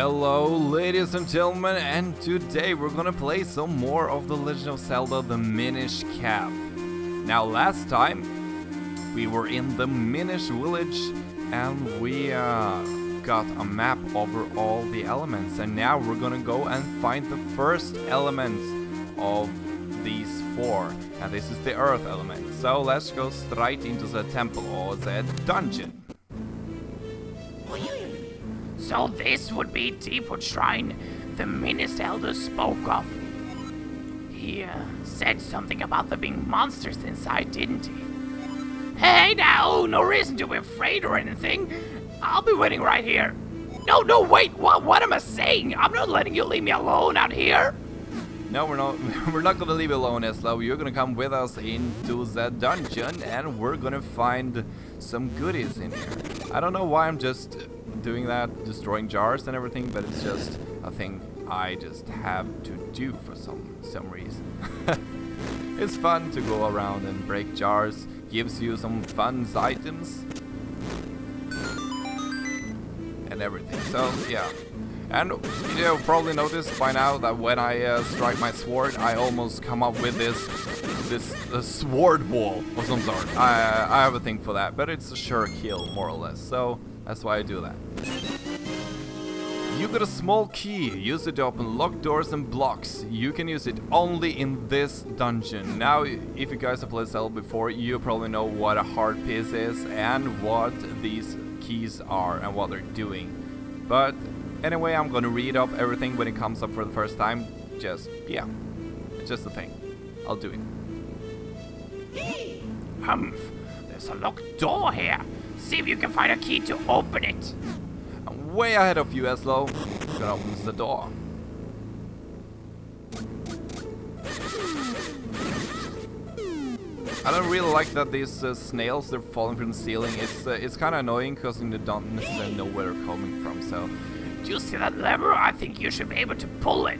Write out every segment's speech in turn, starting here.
Hello ladies and gentlemen, and today we're gonna play some more of The Legend of Zelda the Minish Cap. Now last time we were in the Minish village and we got a map over all the elements, and now we're gonna go and find the first element of these four, and this is the earth element. So let's go straight into the temple or the dungeon. So this would be Deepwood Shrine the Minish Elder spoke of. He said something about there being monsters inside, didn't he? Hey now, no reason to be afraid or anything. I'll be waiting right here. No, wait, what am I saying? I'm not letting you leave me alone out here. No, we're not. We're not gonna leave you alone, Eslo. You're gonna come with us into the dungeon, and we're gonna find some goodies in here. I don't know why I'm just doing that, destroying jars and everything, but it's just a thing I just have to do for some reason. It's fun to go around and break jars. Gives you some fun items and everything. So yeah. And you'll probably noticed by now that when I strike my sword, I almost come up with this sword wall of some sort. I have a thing for that, but it's a sure kill, more or less. So that's why I do that. You got a small key. Use it to open locked doors and blocks. You can use it only in this dungeon. Now, if you guys have played Zelda before, you probably know what a heart piece is and what these keys are and what they're doing. But anyway, I'm gonna read up everything when it comes up for the first time. Just, yeah, it's just a thing. I'll do it. There's a locked door here. See if you can find a key to open it. I'm way ahead of you, Eslo. Gonna open the door. I don't really like that these snails, they're falling from the ceiling. It's kind of annoying because you don't necessarily know where they're coming from. So, do you see that lever? I think you should be able to pull it.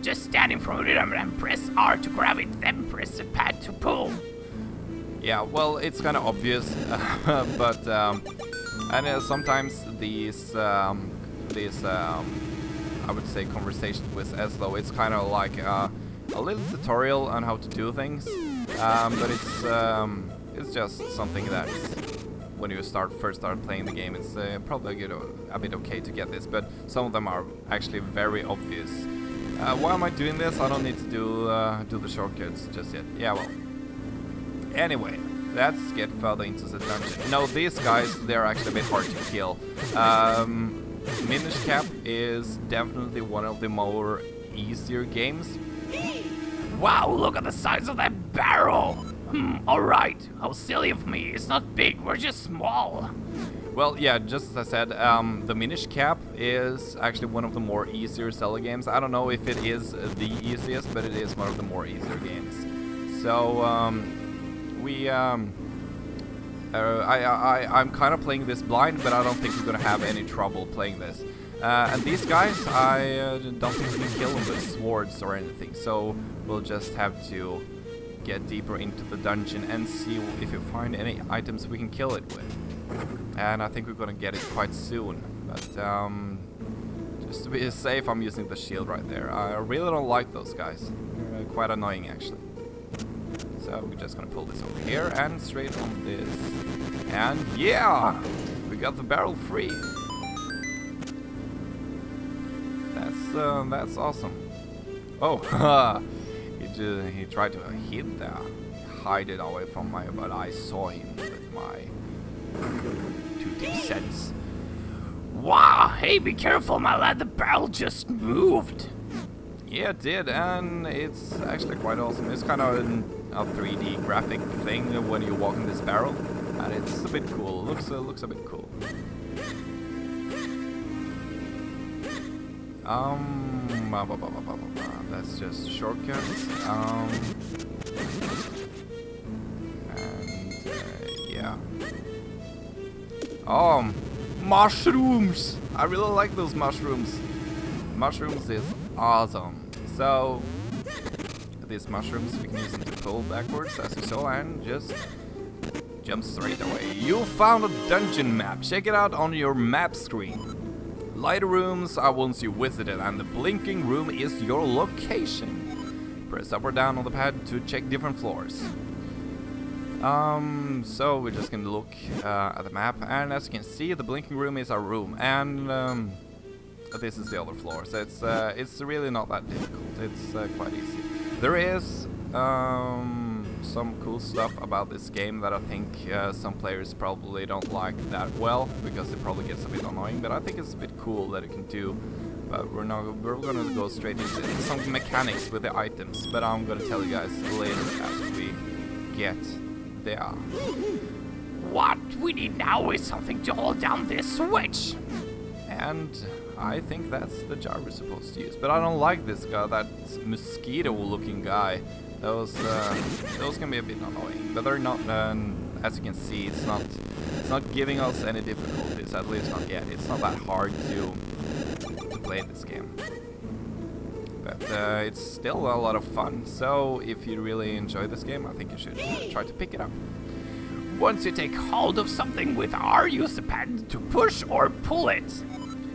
Just stand in front of it and press R to grab it, then press the pad to pull. yeah, well, it's kind of obvious, but and sometimes these I would say conversations with Eslo, it's kind of like a little tutorial on how to do things. But it's just something that when you first start playing the game, it's probably a bit okay to get this, but some of them are actually very obvious. Why am I doing this? I don't need to do the shortcuts just yet. Yeah, well. Anyway, let's get further into the dungeon. No, these guys, they're actually a bit hard to kill. Minish Cap is definitely one of the more easier games. Wow, look at the size of that barrel! Alright, how silly of me. It's not big, we're just small. Well, yeah, just as I said, the Minish Cap is actually one of the more easier Zelda games. I don't know if it is the easiest, but it is one of the more easier games. So, I'm kind of playing this blind, but I don't think we're gonna have any trouble playing this. And these guys, I don't think we can kill them with swords or anything, so we'll just have to get deeper into the dungeon and see if we find any items we can kill it with. And I think we're gonna get it quite soon, but just to be safe, I'm using the shield right there. I really don't like those guys. They're quite annoying, actually. So we're just gonna pull this over here and straight on this. And yeah! We got the barrel free. That's awesome. Oh, he tried to hide it away from me, but I saw him with my 2D sense. Wow, hey, be careful, my lad, the barrel just moved. Yeah, it did, and it's actually quite awesome. It's kind of a 3D graphic thing when you walk in this barrel, and it's a bit cool. Looks a bit cool. That's just shortcuts. And yeah. Mushrooms! I really like those mushrooms. Mushrooms is awesome. So these mushrooms, we can use them to pull backwards, as you saw, and just jump straight away. You found a dungeon map. Check it out on your map screen. Lighter rooms are once you visited, and the blinking room is your location. Press up or down on the pad to check different floors. So we're just gonna look at the map, and as you can see, the blinking room is our room, and this is the other floor. So it's really not that difficult. It's quite easy. There is some cool stuff about this game that I think some players probably don't like that well, because it probably gets a bit annoying, but I think it's a bit cool that it can do. But we're gonna go straight into some mechanics with the items, but I'm gonna tell you guys later as we get there. What we need now is something to hold down this switch. And I think that's the jar we're supposed to use, but I don't like this guy, that mosquito-looking guy. Those can be a bit annoying, but they're not. As you can see, it's not giving us any difficulties. At least not yet. It's not that hard to play this game, but it's still a lot of fun. So if you really enjoy this game, I think you should try to pick it up. Once you take hold of something with R, use the pad to push or pull it.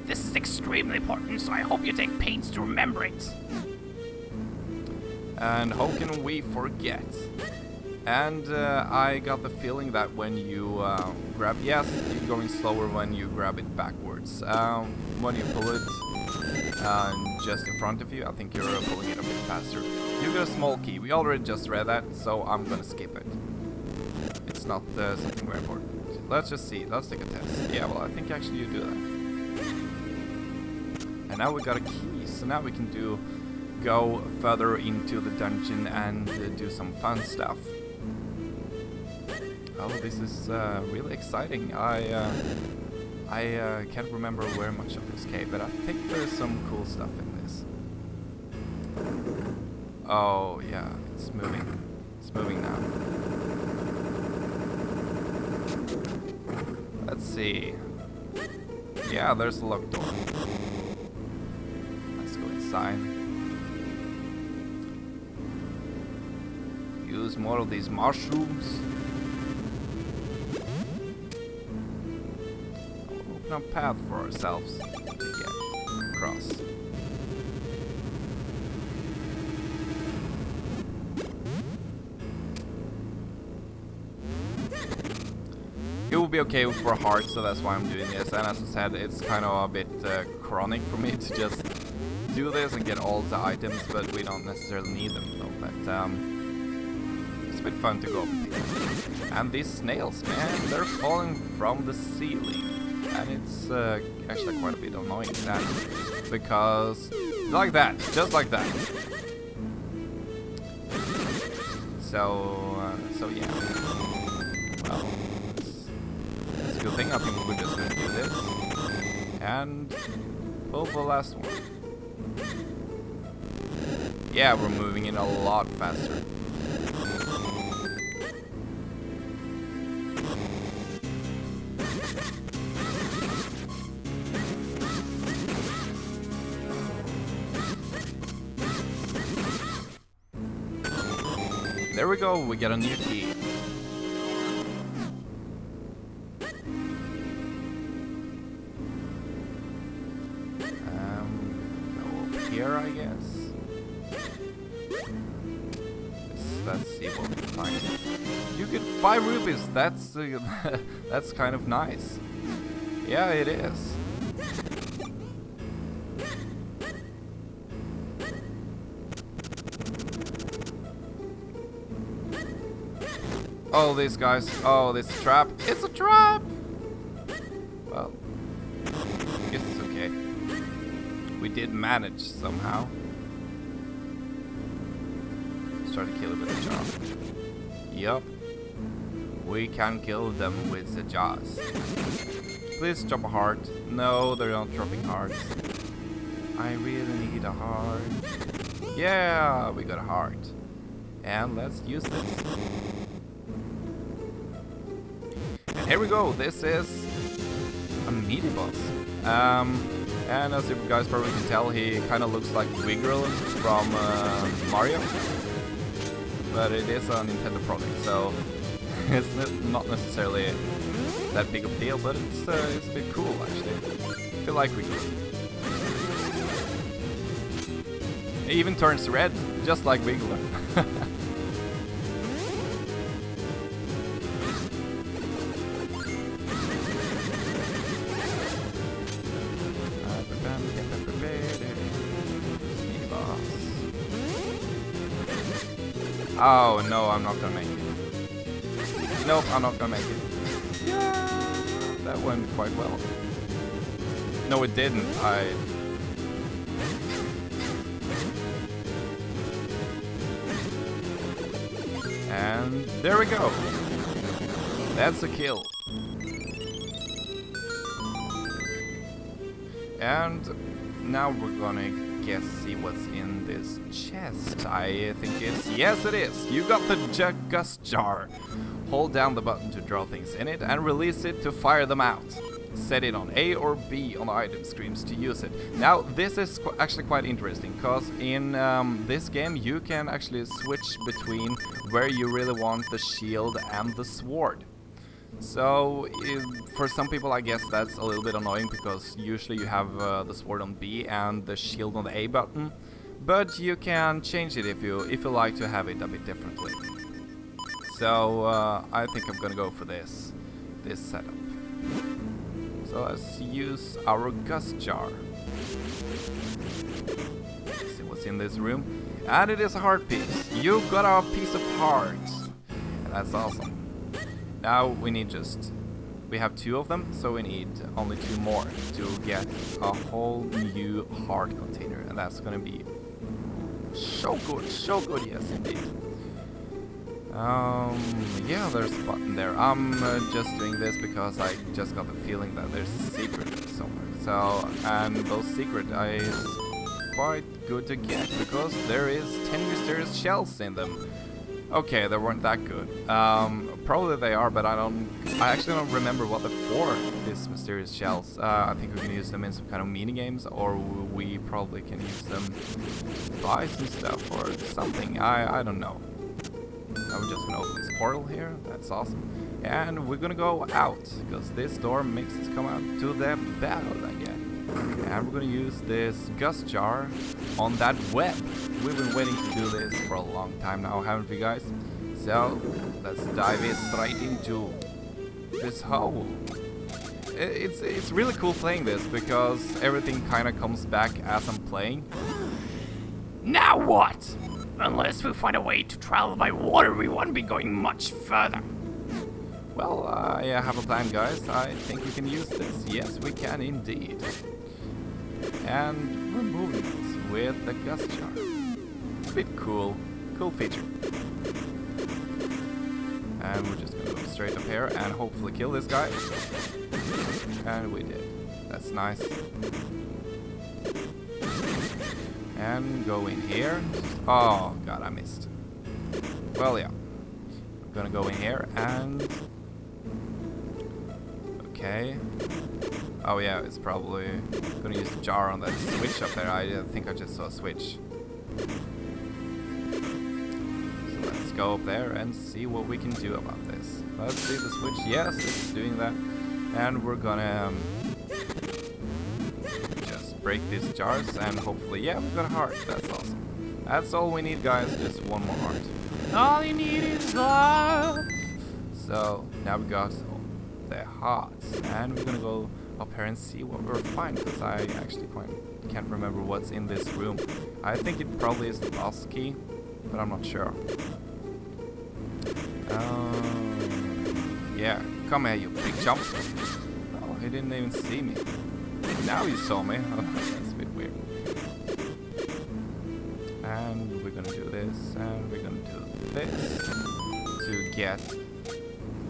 This is extremely important, so I hope you take pains to remember it. And how can we forget? And I got the feeling that when you grab, yes, you're going slower when you grab it backwards. When you pull it just in front of you, I think you're pulling it a bit faster. You get a small key. We already just read that, so I'm gonna skip it. It's not something very important. Let's just see. Let's take a test. Yeah, well, I think actually you do that. And now we got a key, so now we can go further into the dungeon and do some fun stuff. Oh, this is really exciting. I can't remember where much of this came, but I think there's some cool stuff in this. Oh yeah, it's moving. It's moving now. Let's see. Yeah, there's a locked door. Let's go inside. Use more of these mushrooms. Open a path for ourselves to get across. It will be okay for hearts, so that's why I'm doing this. And as I said, it's kind of a bit chronic for me to just do this and get all the items, but we don't necessarily need them though. But it's a bit fun to go up and pick them. And these snails, man, they're falling from the ceiling, and it's actually quite a bit annoying that, because like that, just like that. So yeah. Well, it's a good thing. I think we're just gonna do this and pull the last one. Yeah, we're moving it a lot faster. There we go, we get a new key. Go up here, I guess. Let's see what we find. You get 5 rupees. That's that's kind of nice. Yeah, it is. Oh, these guys. Oh, this is a trap. It's a trap! Well, I guess it's okay. We did manage somehow. Try to kill it with the jar. Yup. We can kill them with the jars. Please drop a heart. No, they're not dropping hearts. I really need a heart. Yeah, we got a heart. And let's use this. And here we go. This is a meaty boss. And as you guys probably can tell, he kind of looks like Wiggle from Mario. But it is a Nintendo product, so it's not necessarily that big of a deal, but it's a bit cool actually. feel like we could. It even turns red, just like Wiggler. Oh no, I'm not gonna make it. Nope, I'm not gonna make it. Yeah, that went quite well. No, it didn't. And there we go. That's a kill. And now we're gonna see what's in this chest. I think it's... Yes, it is! You got the Gust Jar. Hold down the button to draw things in it and release it to fire them out. Set it on A or B on the item screens to use it. Now, this is actually quite interesting, because in this game you can actually switch between where you really want the shield and the sword. So, for some people I guess that's a little bit annoying, because usually you have the sword on B and the shield on the A button. But you can change it if you like to have it a bit differently. So, I think I'm gonna go for this setup. So let's use our Gust Jar. Let's see what's in this room. And it is a heart piece. You got a piece of heart. And that's awesome. Now we need we have 2 of them, so we need only 2 more to get a whole new heart container. And that's gonna be so good, yes indeed. Yeah, there's a button there. I'm just doing this because I just got the feeling that there's a secret somewhere. So, and those secret is quite good to get, because there is 10 mysterious shells in them. Okay, they weren't that good. Probably they are, but I actually don't remember what they're for, these mysterious shells. I think we can use them in some kind of mini games, or we probably can use them to buy some stuff or something. I don't know. Now we're just gonna open this portal here. That's awesome. And we're gonna go out, because this door makes us come out to the battle again. And we're gonna use this Gust Jar on that web. We've been waiting to do this for a long time now, haven't we, guys? So let's dive straight into this hole. It's really cool playing this, because everything kind of comes back as I'm playing. Now what? Unless we find a way to travel by water, we won't be going much further. Well, I have a plan, guys. I think we can use this. Yes, we can indeed. And we're moving it with the Gust Jar. It's a bit cool. Cool feature. And we're just gonna go straight up here and hopefully kill this guy. And we did. That's nice. And go in here. Oh god, I missed. Well, yeah. I'm gonna go in here and... Okay. Oh yeah, it's probably gonna use the jar on that switch up there. I think I just saw a switch. So let's go up there and see what we can do about this. Let's see the switch. Yes, it's doing that. And we're gonna... break these jars, and hopefully, yeah, we got a heart. That's awesome. That's all we need, guys, just one more heart. All you need is love. So now we got the hearts, and we're gonna go up here and see what we're finding, because I actually can't remember what's in this room. I think it probably is the boss key, but I'm not sure. Yeah, come here, you big jump. Oh, he didn't even see me. Now you saw me. That's a bit weird. And we're gonna do this, and we're gonna do this to get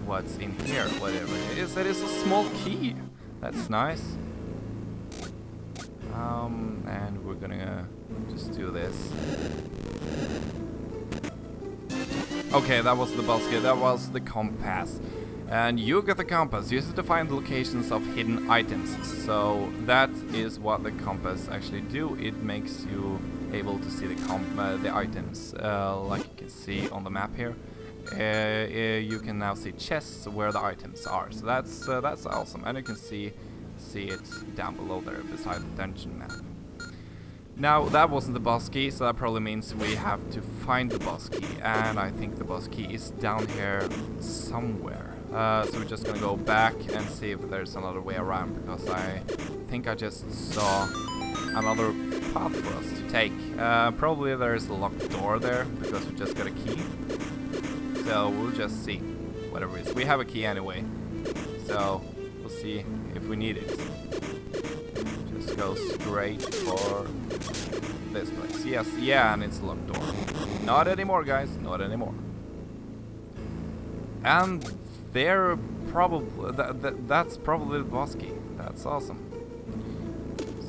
what's in here, whatever it is. That is a small key. That's nice. And we're gonna just do this. Okay, that was the boss key. That was the compass. And you get the compass. Use it to find the locations of hidden items. So that is what the compass actually do. It makes you able to see the items, like you can see on the map here. You can now see chests where the items are. So that's awesome. And you can see see it down below there beside the dungeon map. Now, that wasn't the boss key, so that probably means we have to find the boss key, and I think the boss key is down here somewhere. So we're just gonna go back and see if there's another way around, because I think I just saw another path for us to take. Probably there's a locked door there, because we just got a key. So we'll just see, whatever it is. We have a key anyway, so we'll see if we need it. Just go straight for this place. Yes, yeah, and it's a locked door. Not anymore, guys, not anymore. And they're probably, that's probably the boss key. That's awesome.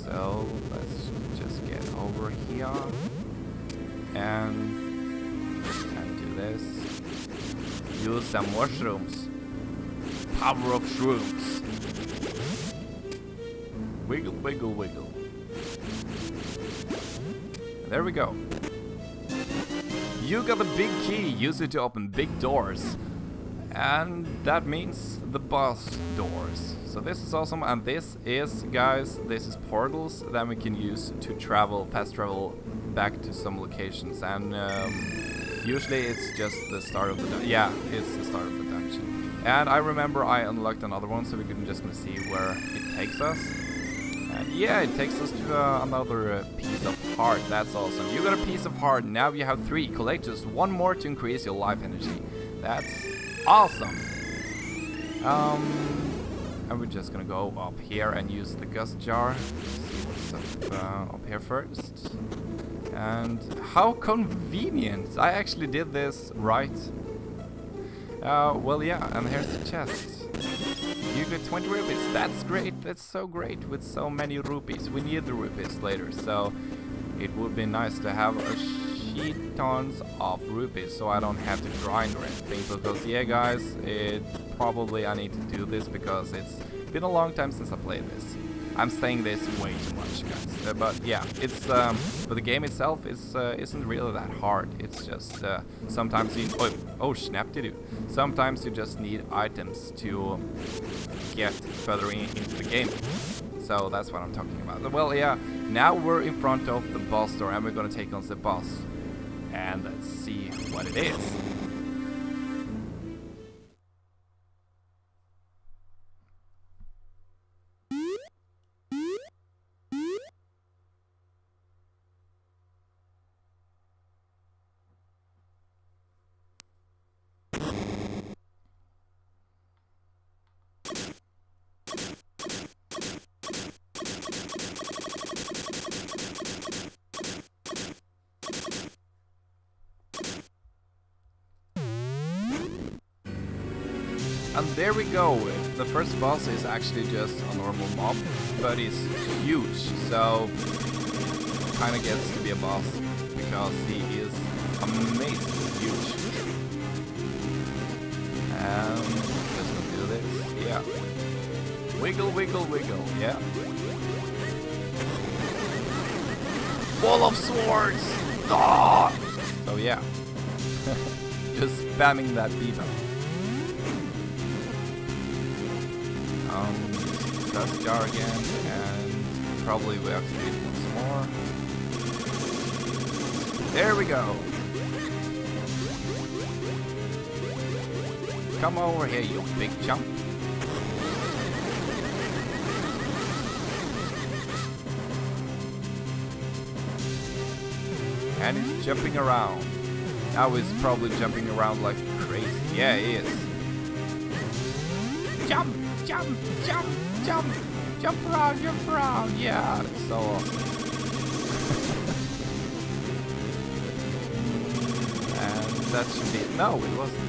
So let's just get over here and do this. Use some mushrooms. Power of shrooms. Wiggle, wiggle, wiggle. There we go. You got the big key. Use it to open big doors. And that means the boss doors. So this is awesome. And this is, guys, this is portals that we can use to travel, fast travel back to some locations. And usually it's just the start of the dungeon. Yeah, it's the start of the dungeon. And I remember I unlocked another one, so we're just gonna see where it takes us. And yeah, it takes us to another piece of heart. That's awesome. You got a piece of heart. Now you have 3. Collect just 1 more to increase your life energy. That's awesome. And we're just gonna go up here and use the gust jar. See what's up here first. And how convenient! I actually did this right. Well, yeah, and here's the chest. You get 20 rupees. That's great. That's so great with so many rupees. We need the rupees later, so it would be nice to have a sheet tons of rupees, so I don't have to grind or anything. Because yeah, guys, probably I need to do this because it's been a long time since I played this. I'm saying this way too much, guys. But yeah, it's but the game itself is isn't really that hard. It's just sometimes you oh snap to do. Sometimes you just need items to get further into the game. So that's what I'm talking about. Well, yeah, now we're in front of the boss door and we're gonna take on the boss. And let's see what it is. And there we go. The first boss is actually just a normal mob, but he's huge, so kind of gets to be a boss because he is amazingly huge. And just gonna do this, yeah. Wiggle, wiggle, wiggle, yeah. Wall of swords! Ah! So yeah, just spamming that B-button. Dust jar again, and probably we have to do it once more. There we go. Come over here, you big chump. And he's jumping around. Now he's probably jumping around like crazy. Yeah, he is. Jump! Jump, jump, jump, jump around, yeah, it's so awesome. And that should be it. No, it wasn't.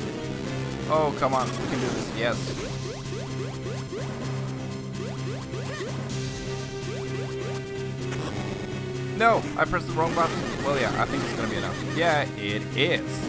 Oh, come on, we can do this, yes. No, I pressed the wrong button. Well, yeah, I think it's gonna be enough. Yeah, it is.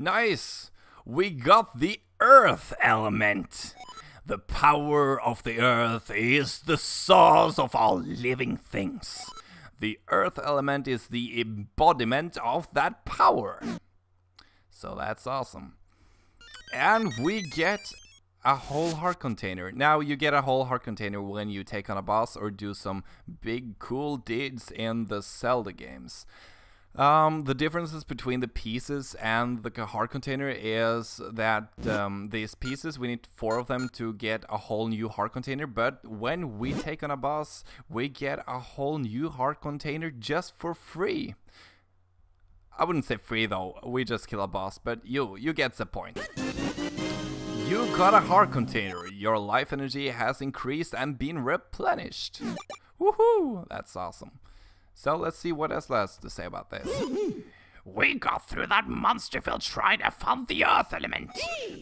Nice! we got the earth element. The power of the earth is the source of all living things. The earth element is the embodiment of that power. So that's awesome. And we get a whole heart container. Now you get a whole heart container when you take on a boss or do some big cool deeds in the Zelda games. The differences between the pieces and the heart container is that these pieces, we need 4 of them to get a whole new heart container, but when we take on a boss, we get a whole new heart container just for free. I wouldn't say free though, we just kill a boss, but you get the point. You got a heart container, your life energy has increased and been replenished. Woohoo, that's awesome. So let's see what else has to say about this. We got through that monster-filled shrine and found the earth element.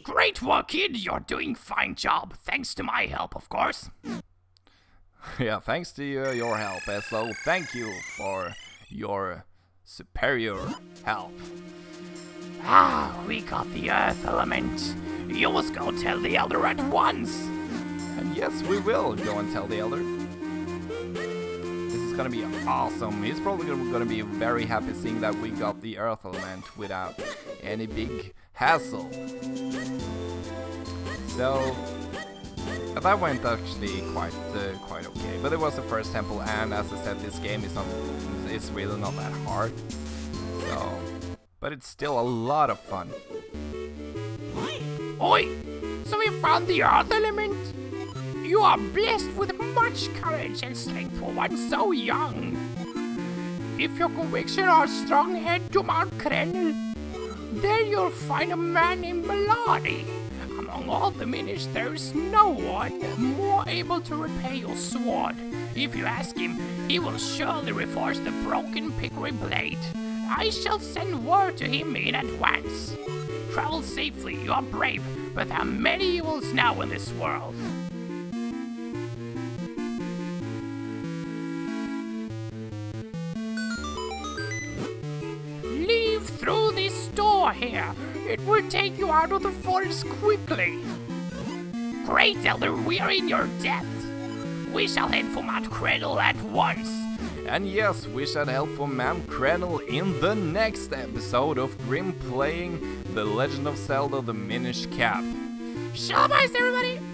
Great work, kid. You're doing fine job. Thanks to my help, of course. Yeah, thanks to your help, Eslo. Thank you for your superior help. We got the earth element. You must go tell the elder at once. And yes, we will go and tell the elder. Gonna be awesome. He's probably gonna be very happy seeing that we got the earth element without any big hassle. So that went actually quite okay. But it was the first temple, and as I said, this game is really not that hard. So, but it's still a lot of fun. Oi! So we found the earth element? You are blessed with much courage and strength for one so young. If your conviction are strong, head to Mount Krenel. There you'll find a man named Melody. Among all the Minish, there is no one more able to repair your sword. If you ask him, he will surely reforge the broken pickery blade. I shall send word to him in advance. Travel safely, you are brave, but there are many evils now in this world. Through this door here. It will take you out of the forest quickly. Great, Elder, we are in your debt. We shall head for Mount Cradle at once. And yes, we shall head for Mount Cradle in the next episode of Grim playing The Legend of Zelda: The Minish Cap. Shalom, everybody!